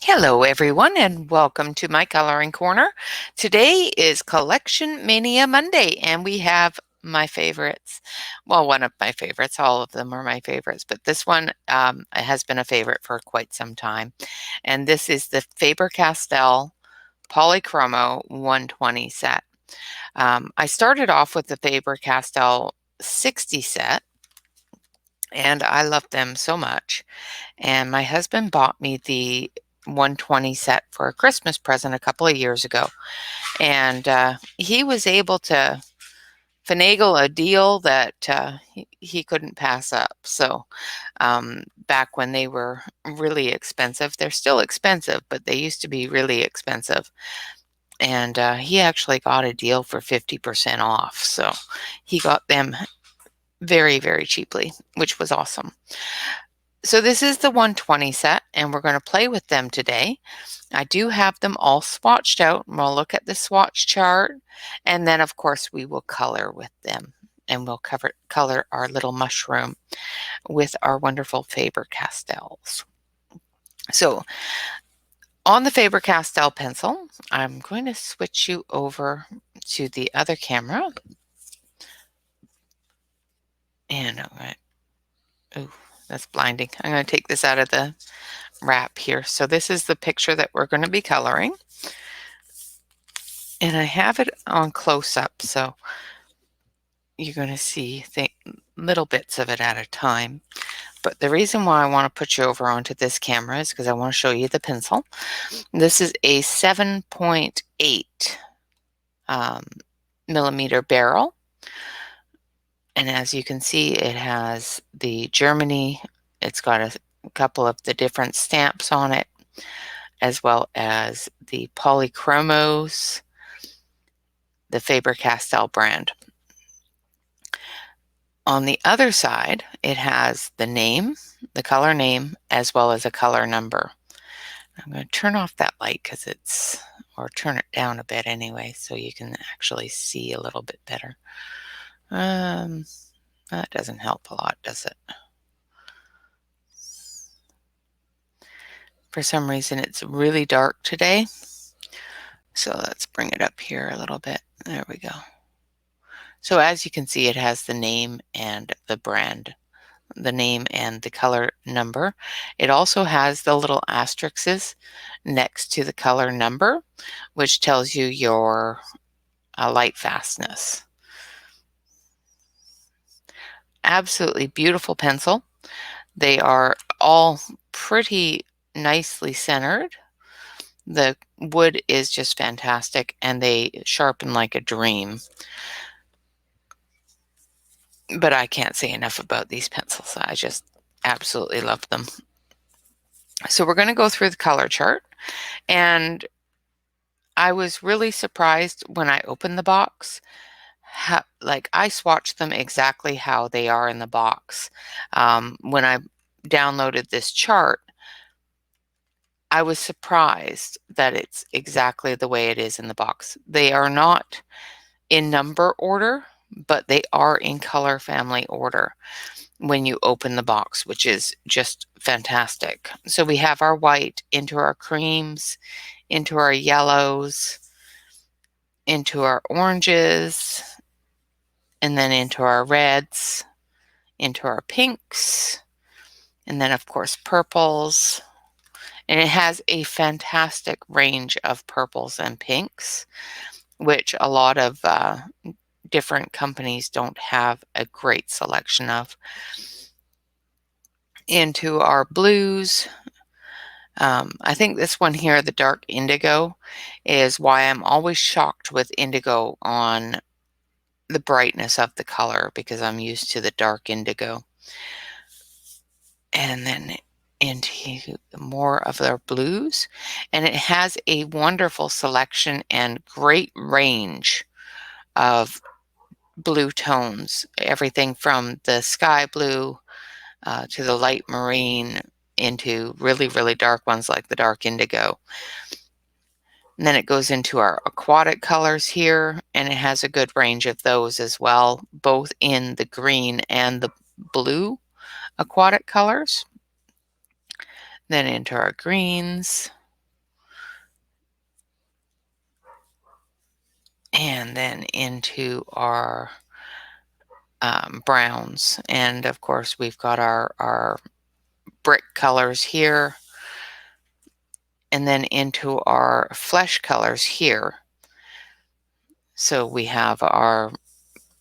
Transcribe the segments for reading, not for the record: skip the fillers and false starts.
Hello everyone and welcome to my coloring corner. Today is Collection Mania Monday and we have my favorites. Well, one of my favorites. All of them are my favorites, but this one has been a favorite for quite some time. And this is the Faber Castell Polychromo 120 set. I started off with the Faber Castell 60 set and I love them so much. And my husband bought me the 120 set for a Christmas present a couple of years ago. And he was able to finagle a deal that he couldn't pass up. So back when they were really expensive, they're still expensive, but they used to be really expensive. And he actually got a deal for 50% off. So he got them very, very cheaply, which was awesome. So this is the 120 set, and we're going to play with them today. I do have them all swatched out, and we'll look at the swatch chart, and then, of course, we will color with them, and we'll color our little mushroom with our wonderful Faber Castells. So on the Faber Castell pencil, I'm going to switch you over to the other camera. And all right. Oh, that's blinding. I'm going to take this out of the wrap here. So this is the picture that we're going to be coloring. And I have it on close up, so you're going to see little bits of it at a time. But the reason why I want to put you over onto this camera is because I want to show you the pencil. This is a 7.8 millimeter barrel. And as you can see, it has the Germany. It's got a couple of the different stamps on it, as well as the Polychromos, the Faber Castell brand. On the other side, it has the name, the color name, as well as a color number. I'm going to turn off that light or turn it down a bit anyway, so you can actually see a little bit better. That doesn't help a lot, does it? For some reason, it's really dark today. So let's bring it up here a little bit. There we go. So as you can see, it has the name and the brand, the name and the color number. It also has the little asterisks next to the color number, which tells you your light fastness. Absolutely beautiful pencil. They are all pretty nicely centered. The wood is just fantastic, and they sharpen like a dream. But I can't say enough about these pencils. I just absolutely love them. So we're going to go through the color chart, and I was really surprised when I opened the box. I swatched them exactly how they are in the box. When I downloaded this chart, I was surprised that it's exactly the way it is in the box. They are not in number order, but they are in color family order when you open the box, which is just fantastic. So we have our white into our creams, into our yellows, into our oranges, and then into our reds, into our pinks, and then of course purples. And it has a fantastic range of purples and pinks, which a lot of different companies don't have a great selection of. Into our blues. I think this one here, the dark indigo, is why I'm always shocked with indigo on the brightness of the color, because I'm used to the dark indigo. And then into more of their blues, and it has a wonderful selection and great range of blue tones, everything from the sky blue to the light marine into really, really dark ones like the dark indigo. And then it goes into our aquatic colors here, and it has a good range of those as well, both in the green and the blue aquatic colors. Then into our greens, and then into our browns. And of course, we've got our brick colors here, and then into our flesh colors here. So we have our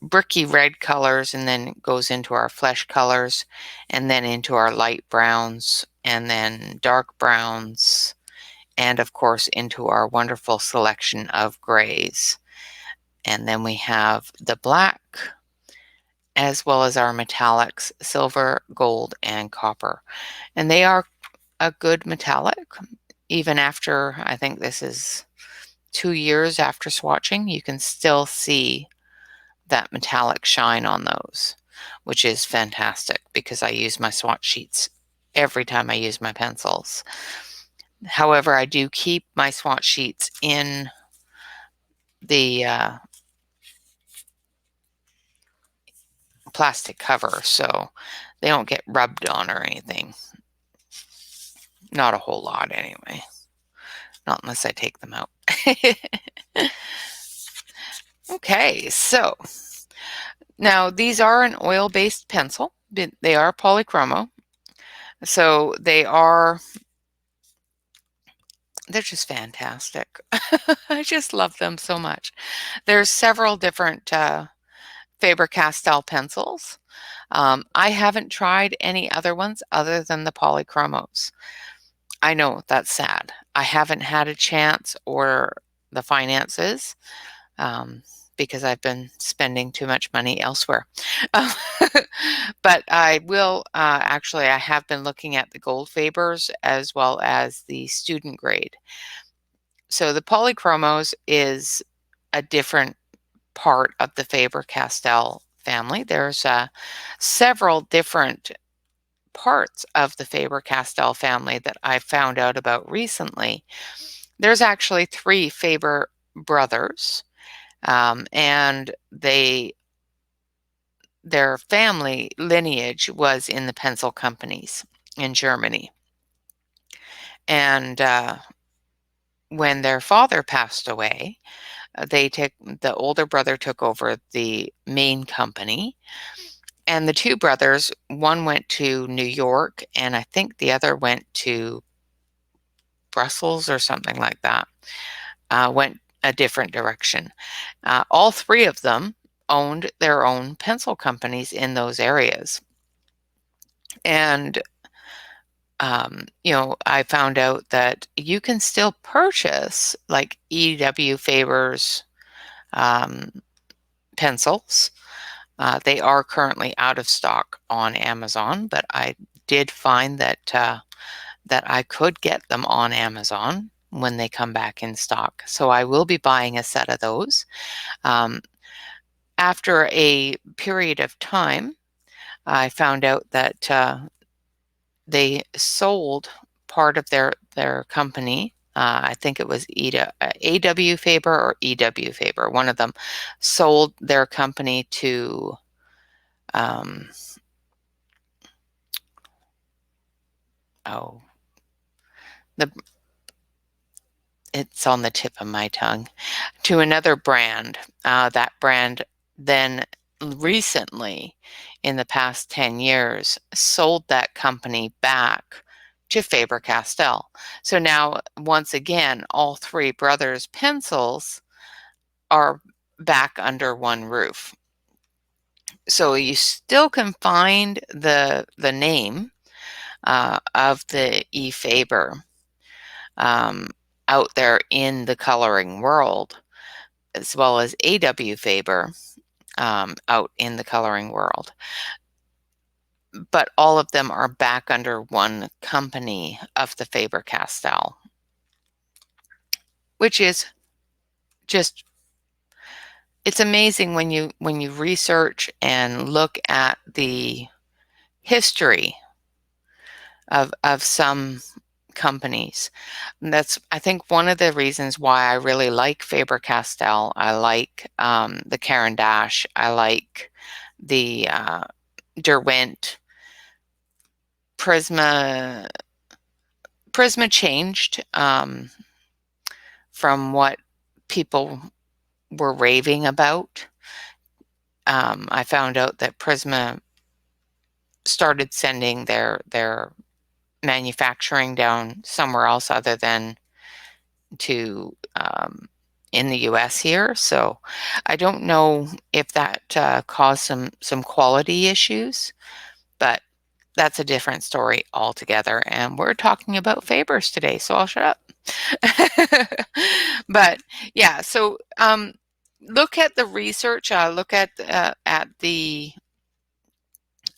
bricky red colors, and then it goes into our flesh colors, and then into our light browns, and then dark browns, and of course into our wonderful selection of grays. And then we have the black, as well as our metallics, silver, gold, and copper. And they are a good metallic. Even after, I think this is 2 years after swatching, you can still see that metallic shine on those, which is fantastic because I use my swatch sheets every time I use my pencils. However, I do keep my swatch sheets in the plastic cover so they don't get rubbed on or anything. Not a whole lot anyway. Not unless I take them out. Okay, so now these are an oil-based pencil. They are polychromo. So they're just fantastic. I just love them so much. There's several different Faber Castell pencils. I haven't tried any other ones other than the polychromos. I know that's sad. I haven't had a chance or the finances because I've been spending too much money elsewhere. But I will, actually, I have been looking at the gold Fabers as well as the student grade. So the polychromos is a different part of the Faber Castell family. There's several different parts of the Faber Castell family that I found out about recently. There's actually 3 Faber brothers, and their family lineage was in the pencil companies in Germany. And when their father passed away, the older brother took over the main company, and the 2 brothers, one went to New York, and I think the other went to Brussels or something like that, went a different direction. All 3 of them owned their own pencil companies in those areas. And, I found out that you can still purchase like E.W. Faber's pencils. They are currently out of stock on Amazon, but I did find that I could get them on Amazon when they come back in stock. So I will be buying a set of those. After a period of time, I found out that they sold part of their company. I think it was A.W. Faber or E.W. Faber. One of them sold their company to oh, the it's on the tip of my tongue, to another brand. That brand then recently, in the past 10 years, sold that company back to Faber Castell. So now, once again, all 3 brothers' pencils are back under one roof. So you still can find the name of the E. Faber out there in the coloring world, as well as A.W. Faber out in the coloring world. But all of them are back under one company of the Faber Castell, which is just, it's amazing when you research and look at the history of some companies. And that's, I think, one of the reasons why I really like Faber Castell. I like the Caran d'Ache. I like the Derwent. Prisma changed from what people were raving about. I found out that Prisma started sending their manufacturing down somewhere else other than to in the US here. So I don't know if that caused some quality issues, but that's a different story altogether. And we're talking about Fabers today, so I'll shut up. But yeah, so look at the research. Look at the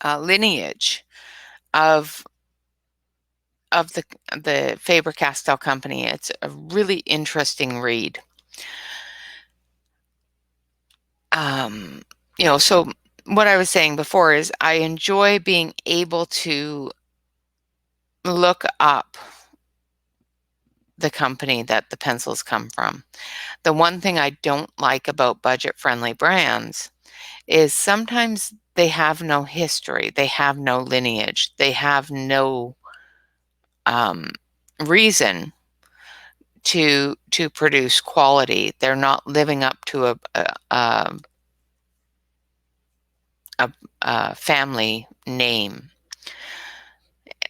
lineage of the Faber Castell company. It's a really interesting read. So what I was saying before is I enjoy being able to look up the company that the pencils come from. The one thing I don't like about budget-friendly brands is sometimes they have no history, they have no lineage, they have no reason to produce quality. They're not living up to a family name,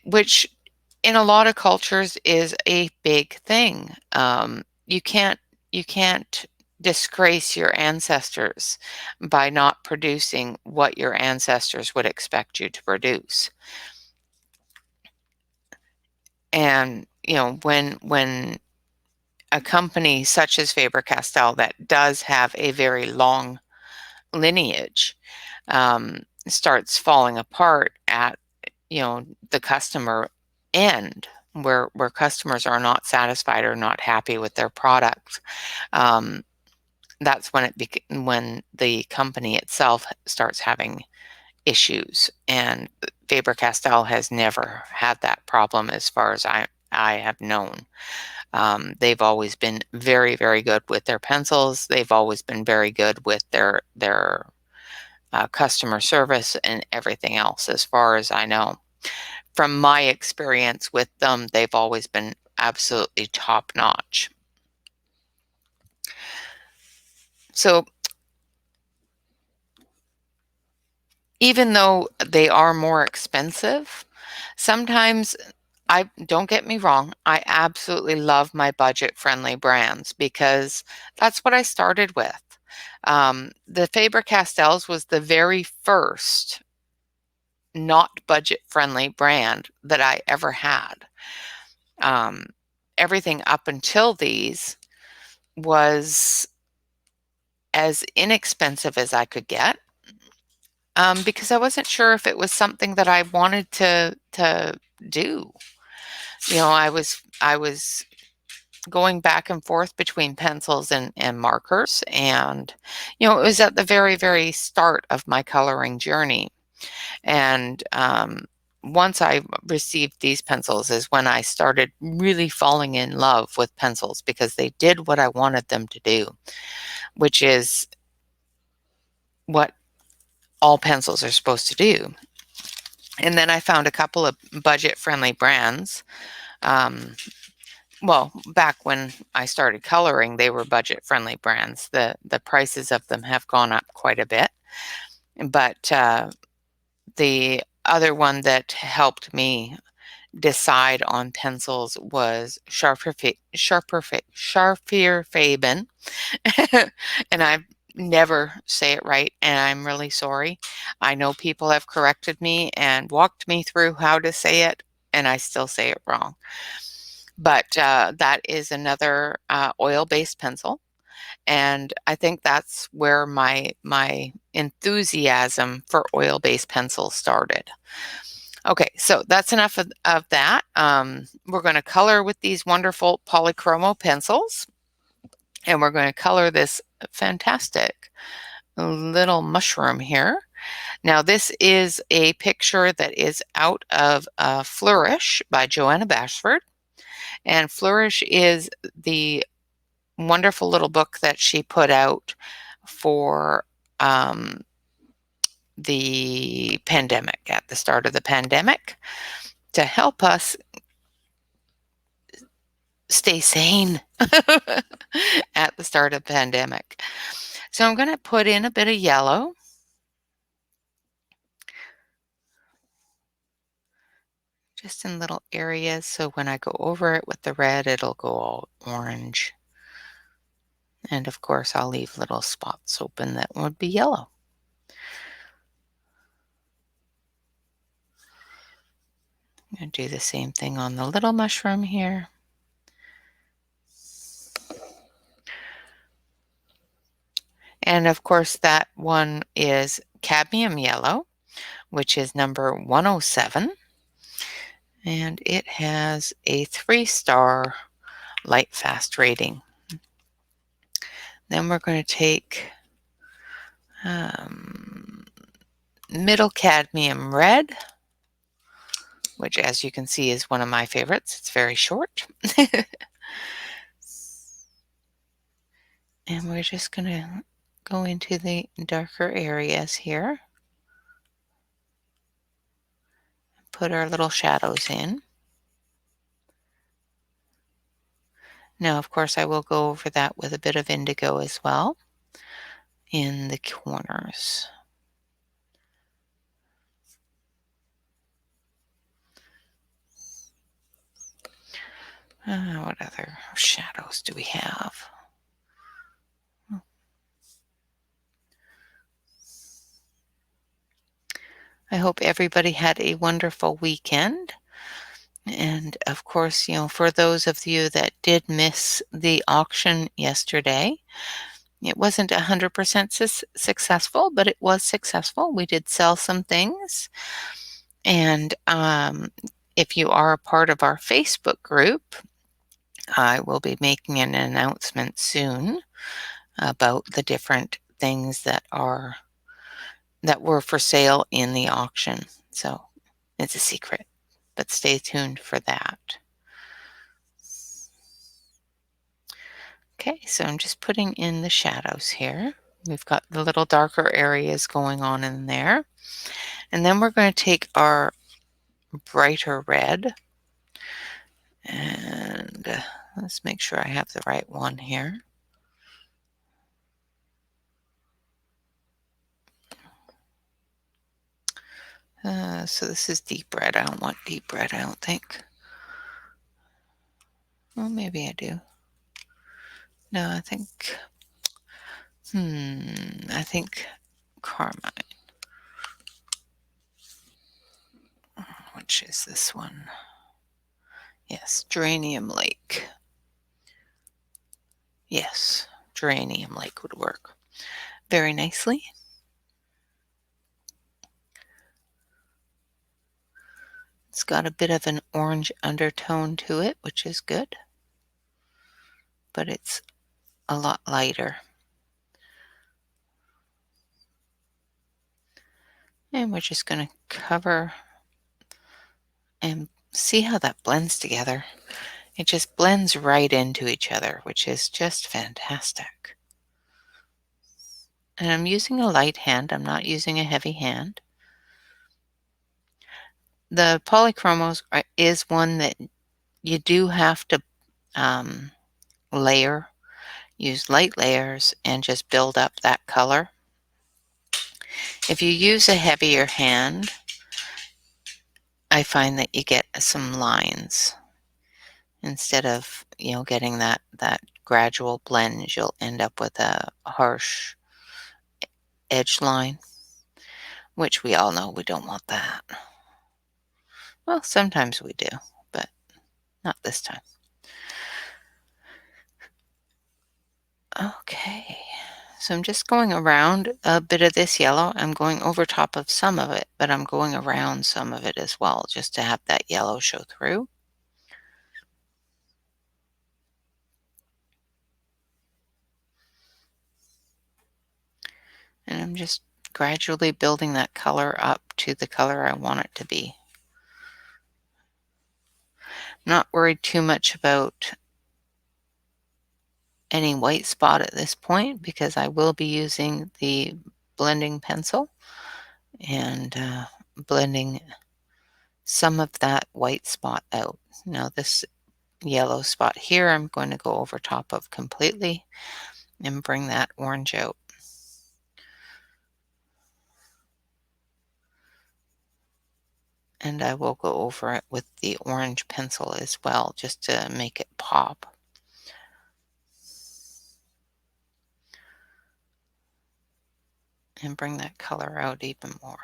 which in a lot of cultures is a big thing. You can't disgrace your ancestors by not producing what your ancestors would expect you to produce. And when a company such as Faber Castell that does have a very long lineage starts falling apart at the customer end, where customers are not satisfied or not happy with their product, that's when the company itself starts having issues. And Faber Castell has never had that problem as far as I have known. They've always been very, very good with their pencils. They've always been very good with their customer service and everything else, as far as I know. From my experience with them, they've always been absolutely top notch. So even though they are more expensive, sometimes don't get me wrong, I absolutely love my budget-friendly brands because that's what I started with. The Faber-Castells was the very first not budget-friendly brand that I ever had. Everything up until these was as inexpensive as I could get, because I wasn't sure if it was something that I wanted to do. I was going back and forth between pencils and markers, and it was at the very, very start of my coloring journey. And once I received these pencils is when I started really falling in love with pencils, because they did what I wanted them to do, which is what all pencils are supposed to do. And then I found a couple of budget-friendly brands. Well, back when I started coloring, they were budget-friendly brands. The prices of them have gone up quite a bit. But the other one that helped me decide on pencils was Sharpier Faben. And I never say it right, and I'm really sorry. I know people have corrected me and walked me through how to say it, and I still say it wrong. But that is another oil-based pencil, and I think that's where my enthusiasm for oil-based pencils started. Okay, so that's enough of that. We're going to color with these wonderful Polychromo pencils, and we're going to color this fantastic little mushroom here. Now, this is a picture that is out of Flourish by Joanna Bashford, and Flourish is the wonderful little book that she put out for the pandemic, at the start of the pandemic, to help us stay sane at the start of the pandemic. So I'm going to put in a bit of yellow. Just in little areas, so when I go over it with the red, it'll go all orange. And of course, I'll leave little spots open that would be yellow. I'm going to do the same thing on the little mushroom here. And of course, that one is cadmium yellow, which is number 107. And it has a 3-star light fast rating. Then we're going to take middle cadmium red, which as you can see is one of my favorites. It's very short. And we're just going to go into the darker areas here. Put our little shadows in. Now, of course, I will go over that with a bit of indigo as well in the corners. What other shadows do we have? I hope everybody had a wonderful weekend. And of course, for those of you that did miss the auction yesterday, it wasn't 100% successful, but it was successful. We did sell some things. And if you are a part of our Facebook group, I will be making an announcement soon about the different things that were for sale in the auction. So it's a secret, but stay tuned for that. Okay, so I'm just putting in the shadows here. We've got the little darker areas going on in there. And then we're going to take our brighter red, and let's make sure I have the right one here. So this is deep red. I don't want deep red, I don't think. Well, maybe I do. No, I think, I think carmine. Which is this one? Yes, Geranium Lake. Yes, Geranium Lake would work very nicely. It's got a bit of an orange undertone to it, which is good, but it's a lot lighter. And we're just going to cover and see how that blends together. It just blends right into each other, which is just fantastic. And I'm using a light hand. I'm not using a heavy hand. The Polychromos is one that you do have to layer, use light layers, and just build up that color. If you use a heavier hand, I find that you get some lines. Instead of, getting that gradual blend, you'll end up with a harsh edge line, which we all know we don't want that. Well, sometimes we do, but not this time. Okay, so I'm just going around a bit of this yellow. I'm going over top of some of it, but I'm going around some of it as well, just to have that yellow show through. And I'm just gradually building that color up to the color I want it to be. I'm not worried too much about any white spot at this point because I will be using the blending pencil and blending some of that white spot out. Now this yellow spot here I'm going to go over top of completely and bring that orange out. And I will go over it with the orange pencil as well, just to make it pop. And bring that color out even more.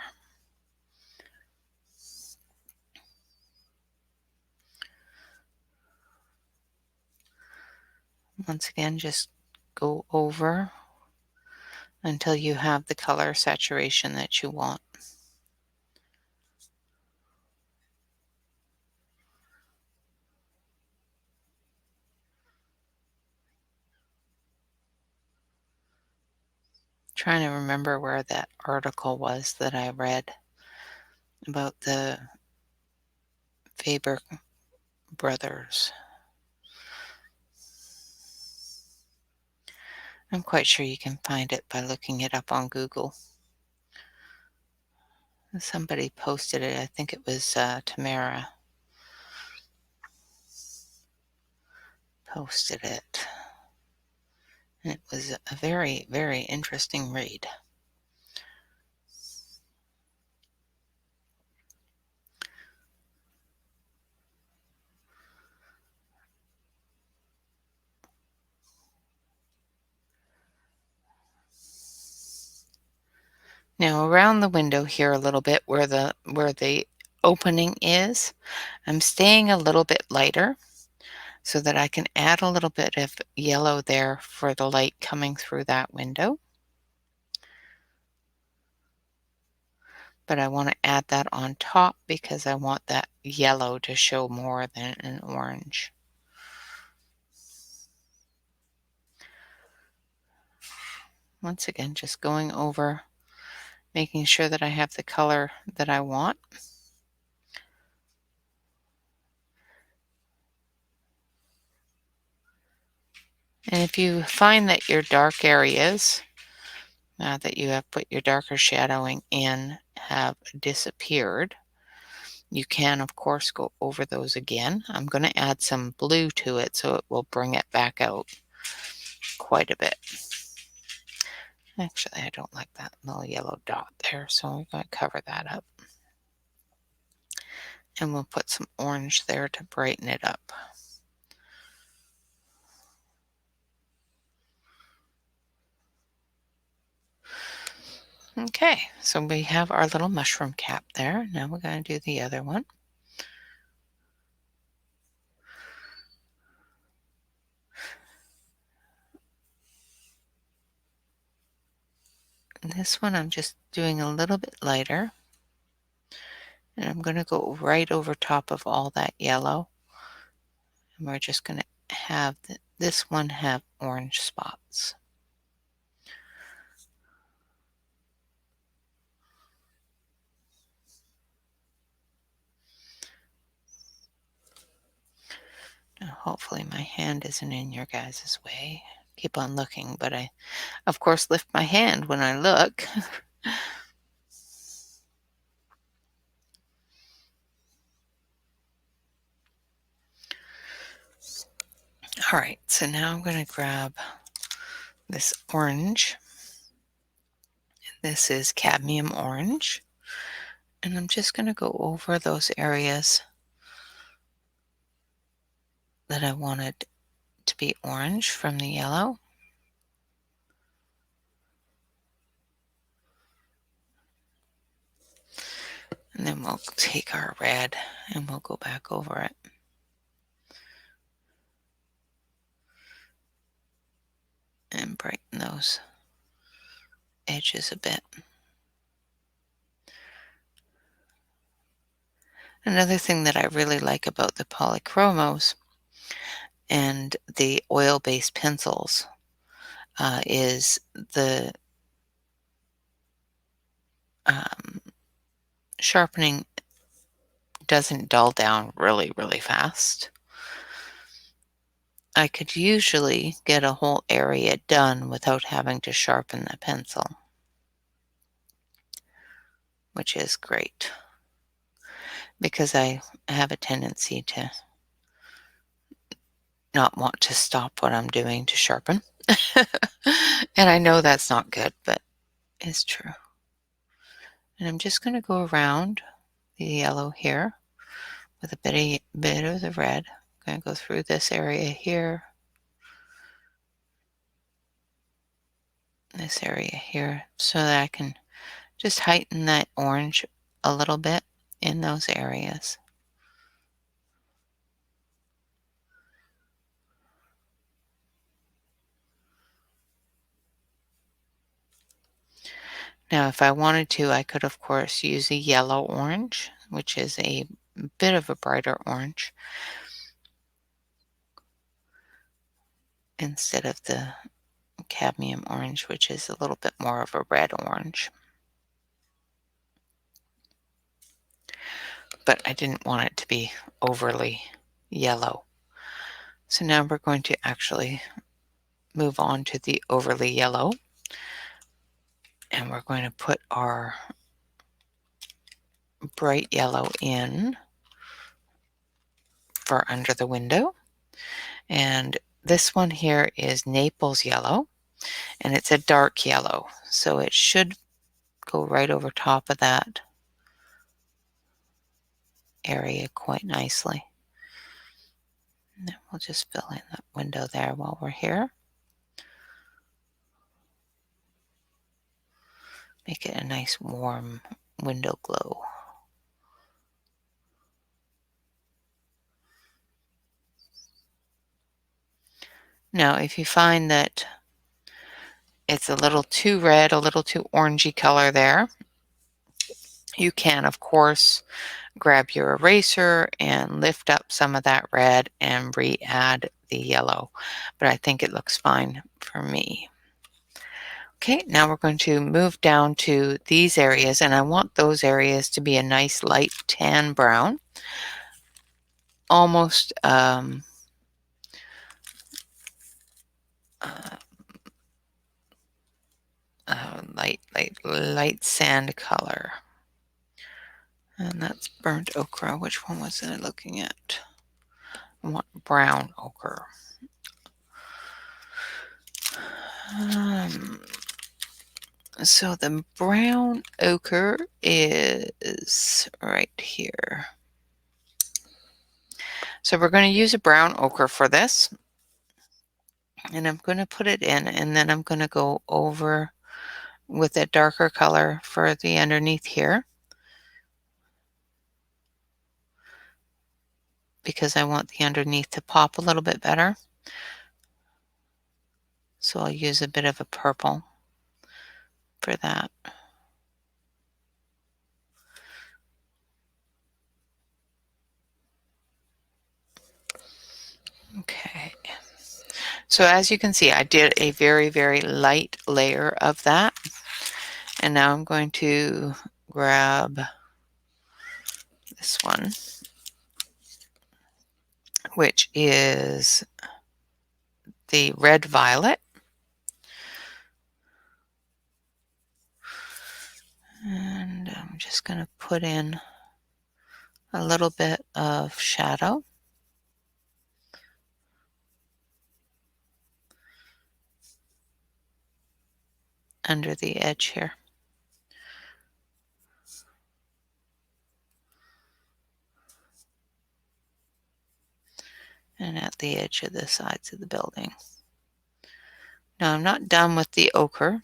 Once again, just go over until you have the color saturation that you want. Trying to remember where that article was that I read about the Faber brothers. I'm quite sure you can find it by looking it up on Google. Somebody posted it. I think it was Tamara posted it. And it was a very, very interesting read. Now around the window here a little bit where the opening is, I'm staying a little bit lighter so that I can add a little bit of yellow there for the light coming through that window. But I want to add that on top because I want that yellow to show more than an orange. Once again, just going over, making sure that I have the color that I want. And if you find that your dark areas that you have put your darker shadowing in have disappeared, you can, of course, go over those again. I'm going to add some blue to it so it will bring it back out quite a bit. Actually, I don't like that little yellow dot there, so I'm going to cover that up. And we'll put some orange there to brighten it up. Okay, so we have our little mushroom cap there. Now we're going to do the other one. This one I'm just doing a little bit lighter. And I'm going to go right over top of all that yellow. And we're just going to have this one have orange spots. Now, hopefully my hand isn't in your guys' way. Keep on looking, but I, of course, lift my hand when I look. All right, so now I'm going to grab this orange. This is cadmium orange. And I'm just going to go over those areas that I wanted to be orange from the yellow. And then we'll take our red and we'll go back over it. And brighten those edges a bit. Another thing that I really like about the polychromos and the oil-based pencils is the sharpening doesn't dull down really, really fast. I could usually get a whole area done without having to sharpen the pencil, which is great because I have a tendency to not want to stop what I'm doing to sharpen. And I know that's not good, but it's true. And I'm just going to go around the yellow here with a bit of the red. I'm going to go through this area here, this area here, so that I can just heighten that orange a little bit in those areas. Now, if I wanted to, I could, of course, use a yellow orange, which is a bit of a brighter orange, instead of the cadmium orange, which is a little bit more of a red orange. But I didn't want it to be overly yellow. So now we're going to actually move on to the overly yellow, and we're going to put our bright yellow in for under the window. And this one here is Naples yellow, and it's a dark yellow, so it should go right over top of that area quite nicely. And then we'll just fill in that window there while we're here. Make it a nice warm window glow. Now, if you find that it's a little too red, a little too orangey color there, you can, of course, grab your eraser and lift up some of that red and re-add the yellow. But I think it looks fine for me. Okay, now we're going to move down to these areas, and I want those areas to be a nice light tan brown, almost light sand color. And that's burnt ochre. Which one was I looking at? I want brown ochre. So the brown ochre is right here. So we're going to use a brown ochre for this. And I'm going to put it in, and then I'm going to go over with a darker color for the underneath here, because I want the underneath to pop a little bit better. So I'll use a bit of a purple for that. Okay. So as you can see, I did a very, very light layer of that. And now I'm going to grab this one, which is the red violet. And I'm just going to put in a little bit of shadow under the edge here. And at the edge of the sides of the building. Now I'm not done with the ochre.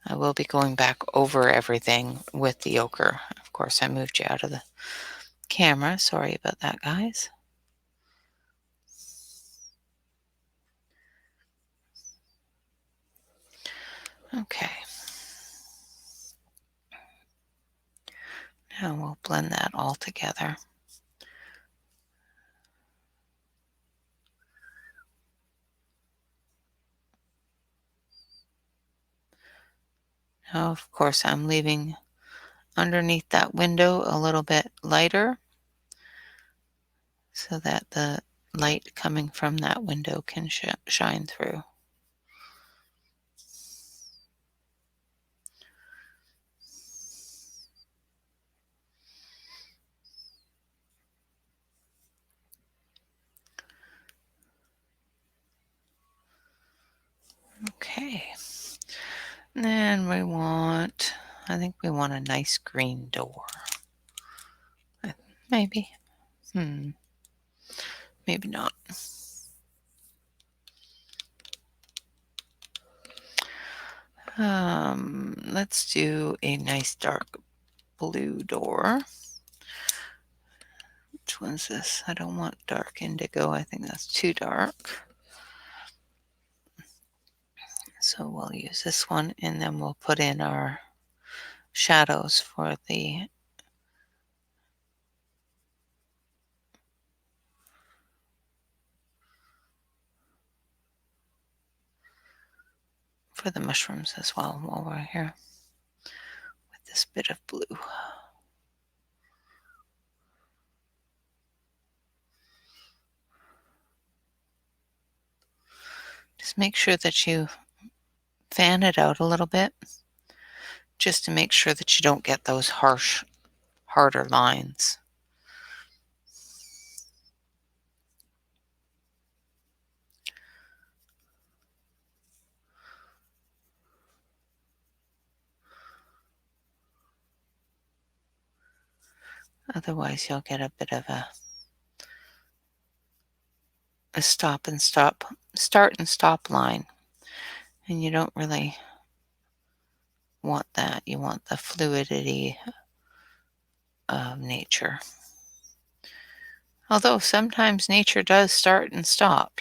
I will be going back over everything with the ochre. Of course, I moved you out of the camera. Sorry about that, guys. Okay. Now we'll blend that all together. Now, of course, I'm leaving underneath that window a little bit lighter so that the light coming from that window can shine through. Okay. And I think we want a nice green door. Maybe. Maybe not. Let's do a nice dark blue door. Which one's this? I don't want dark indigo. I think that's too dark. So we'll use this one, and then we'll put in our shadows for the mushrooms as well while we're here with this bit of blue. Just make sure that you fan it out a little bit, just to make sure that you don't get those harder lines. Otherwise, you'll get a bit of a start and stop line, and you don't really want that. You want the fluidity of nature. Although sometimes nature does start and stop,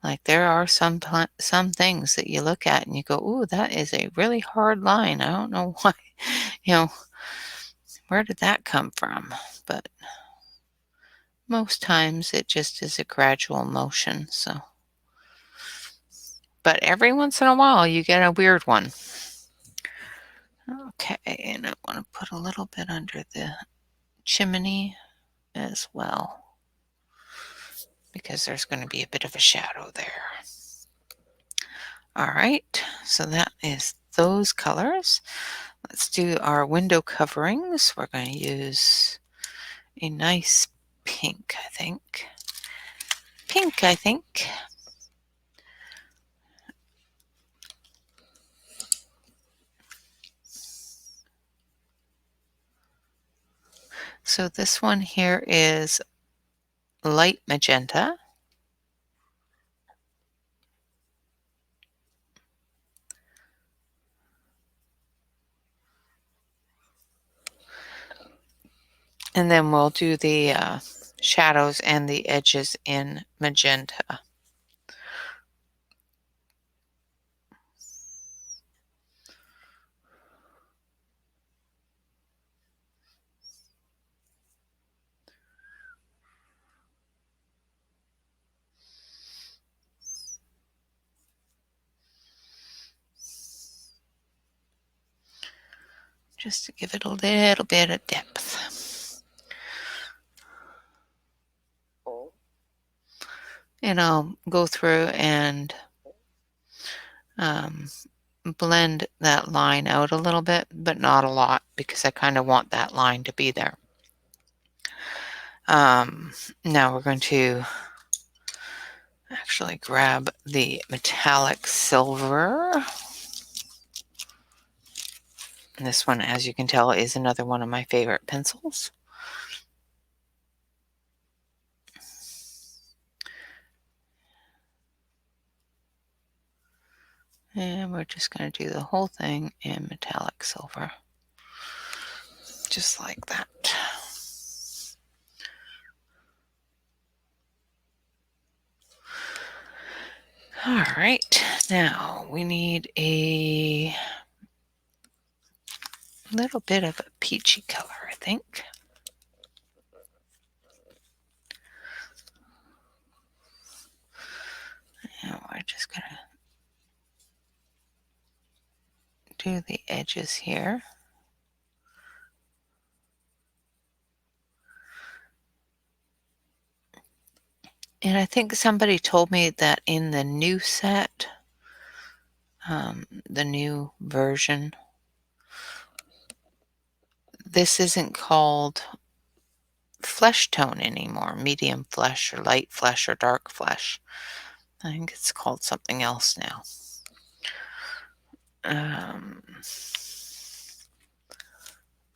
Like there are some things that you look at and you go, "Ooh, that is a really hard line. I don't know why, you know, where did that come from?" But most times it just is a gradual motion. But every once in a while you get a weird one. Okay, and I want to put a little bit under the chimney as well, because there's going to be a bit of a shadow there. All right, so that is those colors. Let's do our window coverings. We're going to use a nice pink, I think. So this one here is light magenta. And then we'll do the shadows and the edges in magenta. Just to give it a little bit of depth. And I'll go through and blend that line out a little bit, but not a lot, because I kind of want that line to be there. Now we're going to actually grab the metallic silver. And this one, as you can tell, is another one of my favorite pencils. And we're just going to do the whole thing in metallic silver. Just like that. All right, now we need a little bit of a peachy color, I think. And we're just going to do the edges here. And I think somebody told me that in the new set, the new version, this isn't called flesh tone anymore, medium flesh or light flesh or dark flesh. I think it's called something else now. Um,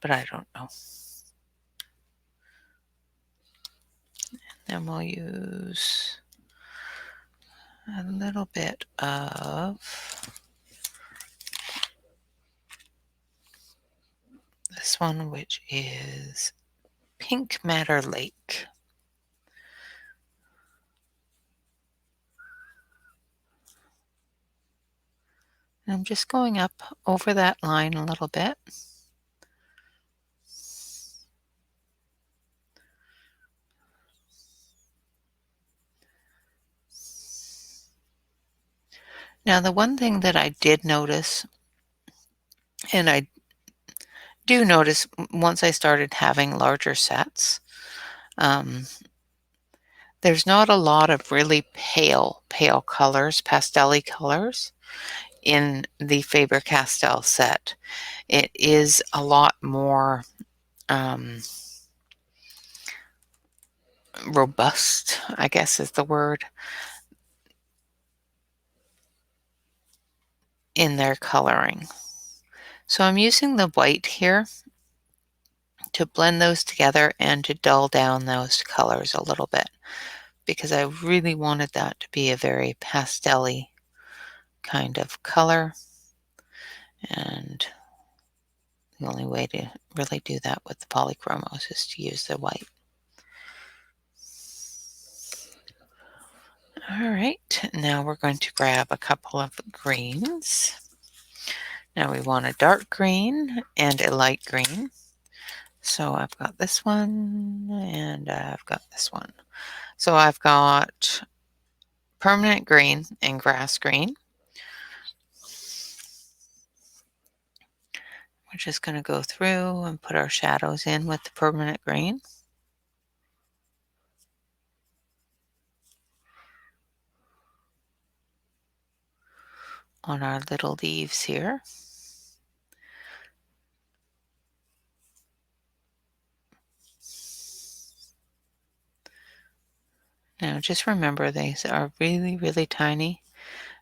but I don't know. Then we'll use a little bit of this one, which is Pink Matter Lake. And I'm just going up over that line a little bit. Now, the one thing that I did notice, and I do notice once I started having larger sets, there's not a lot of really pale colors, pastel-y colors in the Faber Castell set. It is a lot more robust, I guess is the word, in their coloring. So I'm using the white here to blend those together and to dull down those colors a little bit, because I really wanted that to be a very pastel-y kind of color. And the only way to really do that with the polychromos is to use the white. All right, now we're going to grab a couple of greens. Now we want a dark green and a light green. So I've got this one and I've got this one. So I've got permanent green and grass green. We're just going to go through and put our shadows in with the permanent green. On our little leaves here. Now just remember these are really, really tiny,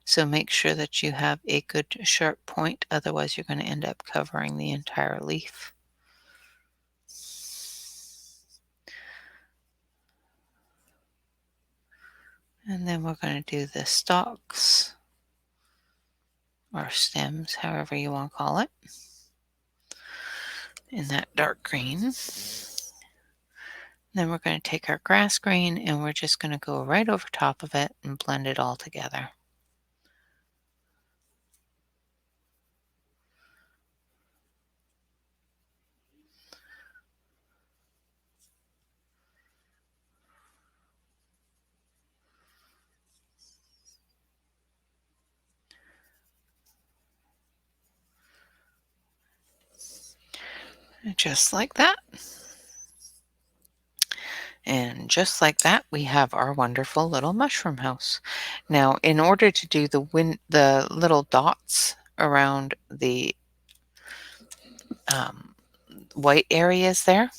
so make sure that you have a good sharp point, otherwise you're going to end up covering the entire leaf. And then we're going to do the stalks, or stems, however you want to call it, in that dark green. Then we're going to take our grass green and we're just going to go right over top of it and blend it all together. Just like that. And just like that, we have our wonderful little mushroom house. Now, in order to do the little dots around the white areas there,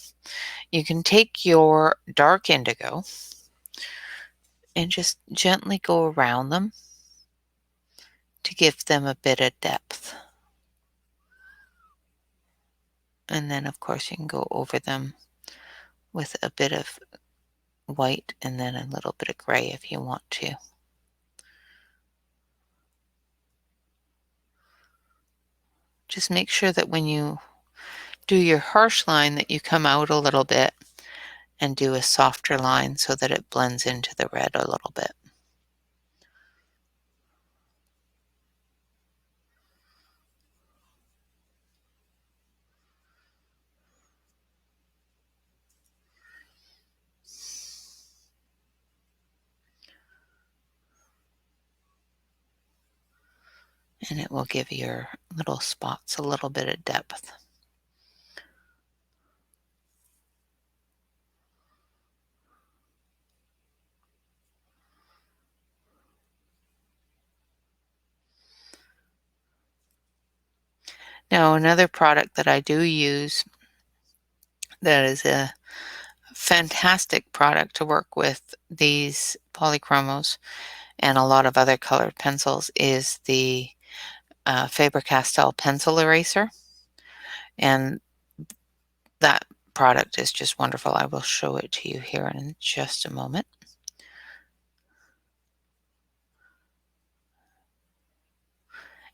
you can take your dark indigo and just gently go around them to give them a bit of depth. And then, of course, you can go over them with a bit of white and then a little bit of gray if you want to. Just make sure that when you do your harsh line that you come out a little bit and do a softer line so that it blends into the red a little bit. And it will give your little spots a little bit of depth. Now, another product that I do use that is a fantastic product to work with these polychromos and a lot of other colored pencils is the Faber Castell pencil eraser, and that product is just wonderful. I will show it to you here in just a moment.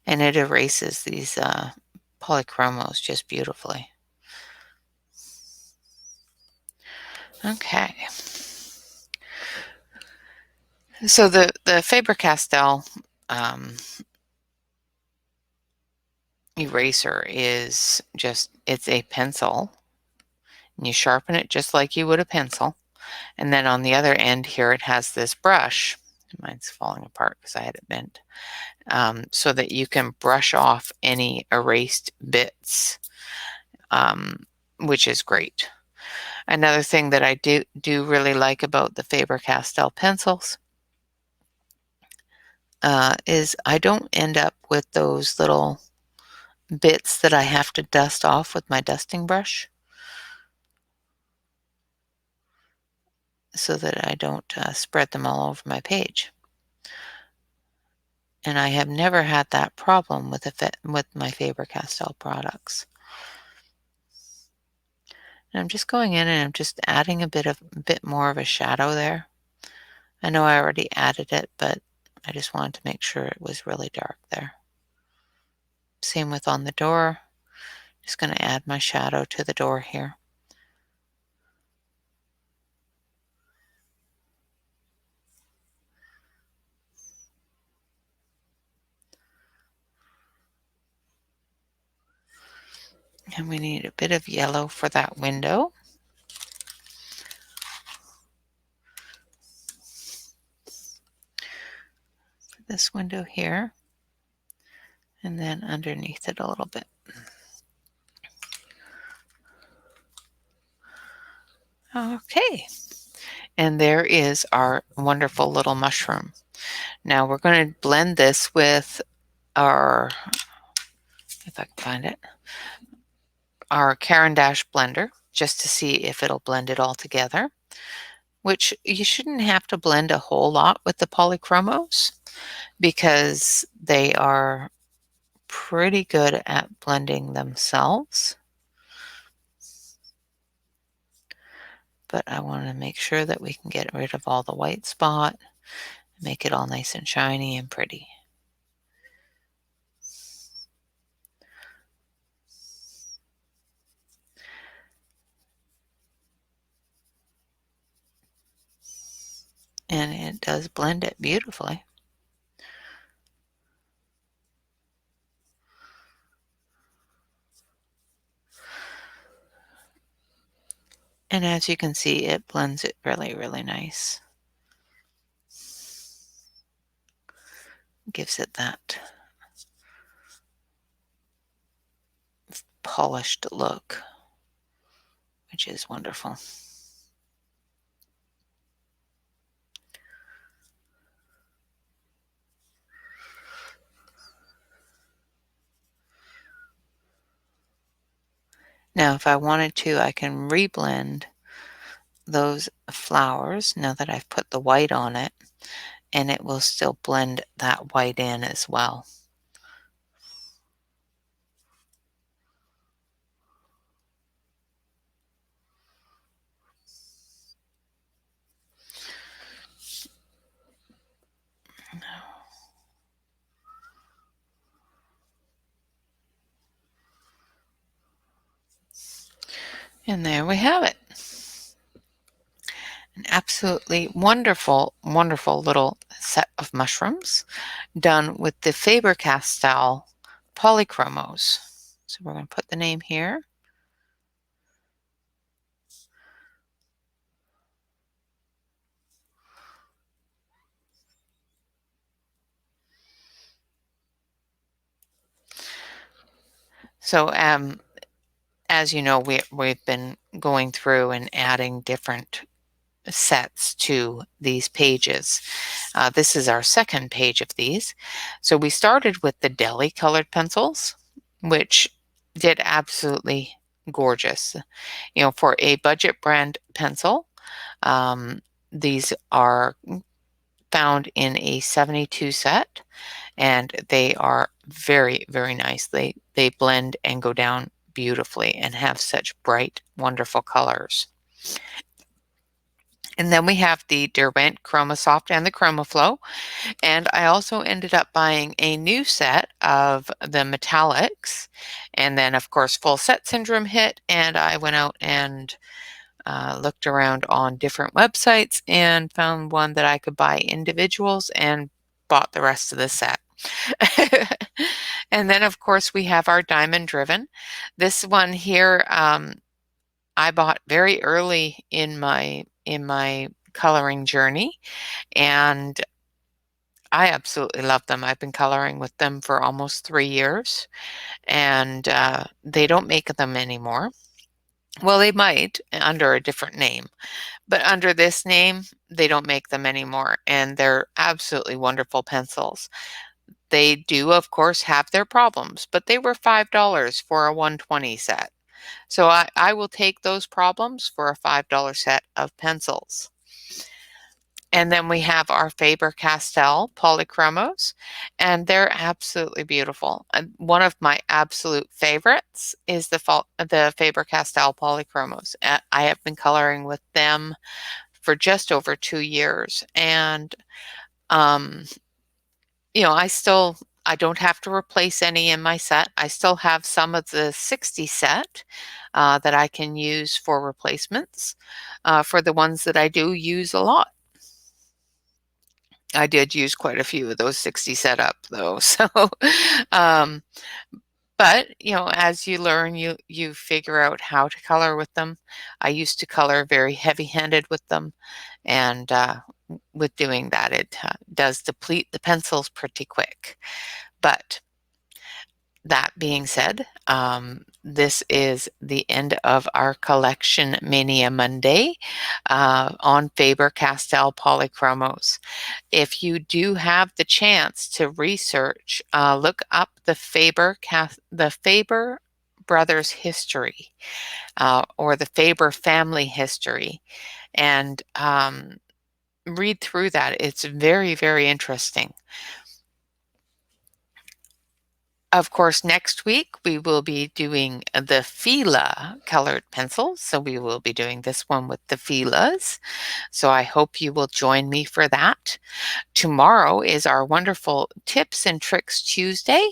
And it erases these polychromos just beautifully. Okay. So the Faber Castell eraser is just, it's a pencil, and you sharpen it just like you would a pencil. And then on the other end here, it has this brush. Mine's falling apart because I had it bent. So that you can brush off any erased bits, which is great. Another thing that I do really like about the Faber Castell pencils is I don't end up with those little bits that I have to dust off with my dusting brush, so that I don't spread them all over my page. And I have never had that problem with my Faber Castell products. And I'm just going in and I'm just adding a bit more of a shadow there. I know I already added it, but I just wanted to make sure it was really dark there. Same with on the door. Just going to add my shadow to the door here. And we need a bit of yellow for that window. For this window here. And then underneath it a little bit. Okay. And there is our wonderful little mushroom. Now we're going to blend this with our, if I can find it, our Caran d'Ache blender, just to see if it'll blend it all together, which you shouldn't have to blend a whole lot with the polychromos because they are pretty good at blending themselves. But I want to make sure that we can get rid of all the white spot, make it all nice and shiny and pretty. And it does blend it beautifully. And as you can see, it blends it really, really nice. Gives it that polished look, which is wonderful. Now, if I wanted to, I can reblend those flowers now that I've put the white on it, and it will still blend that white in as well. And there we have it. An absolutely wonderful, wonderful little set of mushrooms done with the Faber Castell Polychromos. So we're going to put the name here. So as you know, we've been going through and adding different sets to these pages. This is our second page of these. So we started with the deli colored pencils, which did absolutely gorgeous. You know, for a budget brand pencil, these are found in a 72 set, and they are very, very nice. They blend and go down beautifully and have such bright, wonderful colors. And then we have the Derwent ChromaSoft and the ChromaFlow. And I also ended up buying a new set of the metallics. And then, of course, Full Set Syndrome hit, and I went out and looked around on different websites and found one that I could buy individuals and bought the rest of the set. And then, of course, we have our Diamond Driven. This one here, I bought very early in my coloring journey, and I absolutely love them. I've been coloring with them for almost 3 years, and they don't make them anymore. Well, they might under a different name, but under this name, they don't make them anymore, and they're absolutely wonderful pencils. They do, of course, have their problems, but they were $5 for a 120 set. So I will take those problems for a $5 set of pencils. And then we have our Faber Castell Polychromos, and they're absolutely beautiful. And one of my absolute favorites is the Faber Castell Polychromos. I have been coloring with them for just over 2 years, and um, I don't have to replace any in my set. I still have some of the 60 set that I can use for replacements for the ones that I do use a lot. I did use quite a few of those 60 set up though. So, um, but as you learn, you figure out how to color with them. I used to color very heavy-handed with them, and with doing that, it does deplete the pencils pretty quick. But that being said, this is the end of our Collection Mania Monday on Faber Castell Polychromos. If you do have the chance to research, look up the Faber brothers history, or the Faber family history, and read through that. It's very, very interesting. Of course, next week we will be doing the Fila colored pencils. So we will be doing this one with the Filas. So I hope you will join me for that. Tomorrow is our wonderful Tips and Tricks Tuesday,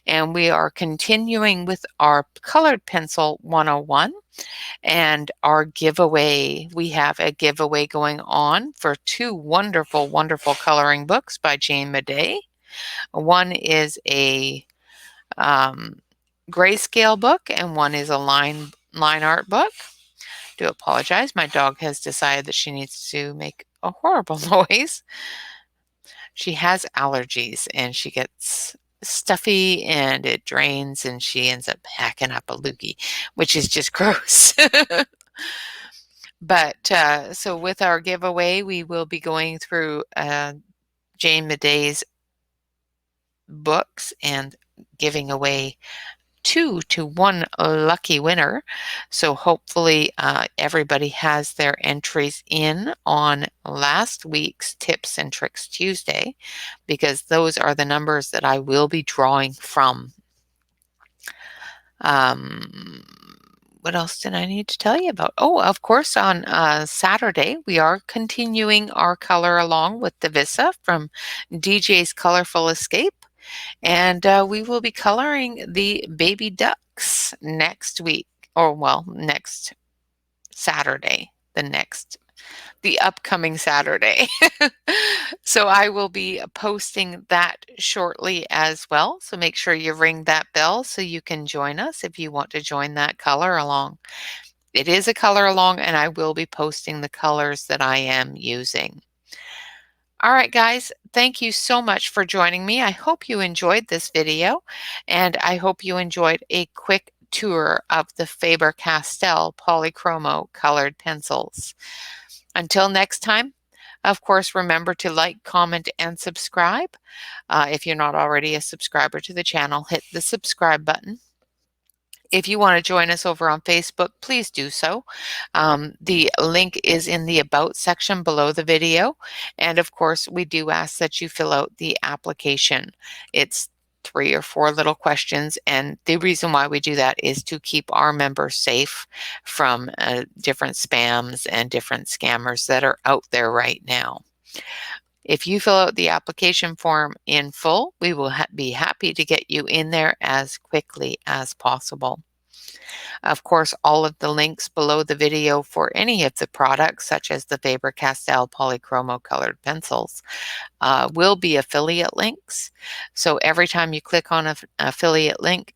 and we are continuing with our Colored Pencil 101 and our giveaway. We have a giveaway going on for 2 wonderful, wonderful coloring books by Jane Madej. One is a grayscale book, and one is a line art book. Do apologize. My dog has decided that she needs to make a horrible noise. She has allergies, and she gets stuffy, and it drains, and she ends up hacking up a loogie, which is just gross. But so with our giveaway, we will be going through Jane Madej's books and giving away 2 to 1 lucky winner. So hopefully everybody has their entries in on last week's Tips and Tricks Tuesday, because those are the numbers that I will be drawing from. What else did I need to tell you about? Oh, of course, on Saturday, we are continuing our color along with the Visa from DJ's Colorful Escape. And we will be coloring the baby ducks next week, or well, next Saturday, the upcoming Saturday. So I will be posting that shortly as well. So make sure you ring that bell so you can join us if you want to join that color along. It is a color along, and I will be posting the colors that I am using. All right, guys, thank you so much for joining me. I hope you enjoyed this video, and I hope you enjoyed a quick tour of the Faber Castell Polychromo colored pencils. Until next time, of course, remember to like, comment, and subscribe. If you're not already a subscriber to the channel, hit the subscribe button. If you want to join us over on Facebook, please do so. The link is in the About section below the video. And of course, we do ask that you fill out the application. It's 3 or 4 little questions, and the reason why we do that is to keep our members safe from different spams and different scammers that are out there right now. If you fill out the application form in full, we will be happy to get you in there as quickly as possible. Of course, all of the links below the video for any of the products, such as the Faber Castell Polychromo colored pencils, will be affiliate links. So every time you click on an affiliate link,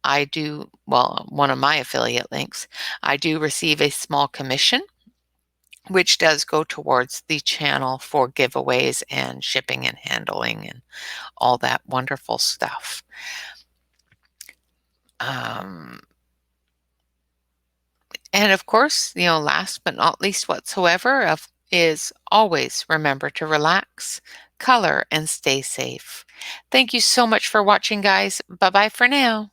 one of my affiliate links, I do receive a small commission, which does go towards the channel for giveaways and shipping and handling and all that wonderful stuff. And of course, last but not least whatsoever, is always remember to relax, color, and stay safe. Thank you so much for watching, guys. Bye-bye for now.